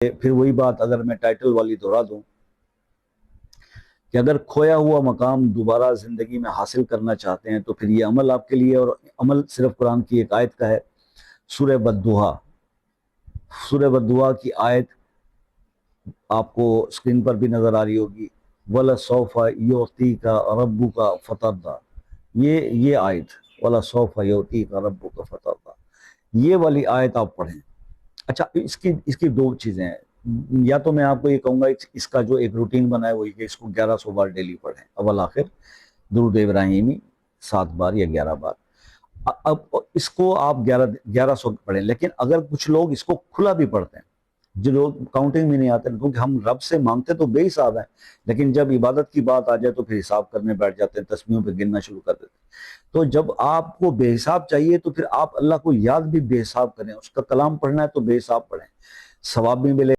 پھر وہی بات اگر میں ٹائٹل والی دہرا دوں کہ اگر کھویا ہوا مقام دوبارہ زندگی میں حاصل کرنا چاہتے ہیں تو پھر یہ عمل آپ کے لیے، اور عمل صرف قرآن کی ایک آیت کا ہے، سورہ بدوحا۔ سورہ بدوحا کی آیت آپ کو اسکرین پر بھی نظر آ رہی ہوگی، وَلَسَوْفَ يُعْطِيكَ رَبُّكَ فَتَرْضَىٰ۔ یہ آیت وَلَسَوْفَ يُعْطِيكَ رَبُّكَ فَتَرْضَىٰ، یہ والی آیت آپ پڑھیں۔ اچھا، اس کی دو چیزیں ہیں، یا تو میں آپ کو یہ کہوں گا اس کا جو ایک روٹین بنا ہے وہی کہ اس کو 1100 بار ڈیلی پڑھیں، اول آخر درود ابراہیمی 7 بار یا 11 بار۔ اب اس کو آپ 1100 پڑھیں، لیکن اگر کچھ لوگ اس کو کھلا بھی پڑھتے ہیں، جو لوگ کاؤنٹنگ میں نہیں آتے، کیونکہ ہم رب سے مانگتے تو بے حساب ہیں، لیکن جب عبادت کی بات آ جائے تو پھر حساب کرنے بیٹھ جاتے ہیں، تسبیحوں پہ گننا شروع کر دیتے ہیں۔ تو جب آپ کو بے حساب چاہیے تو پھر آپ اللہ کو یاد بھی بے حساب کریں، اس کا کلام پڑھنا ہے تو بے حساب پڑھیں، ثواب بھی ملے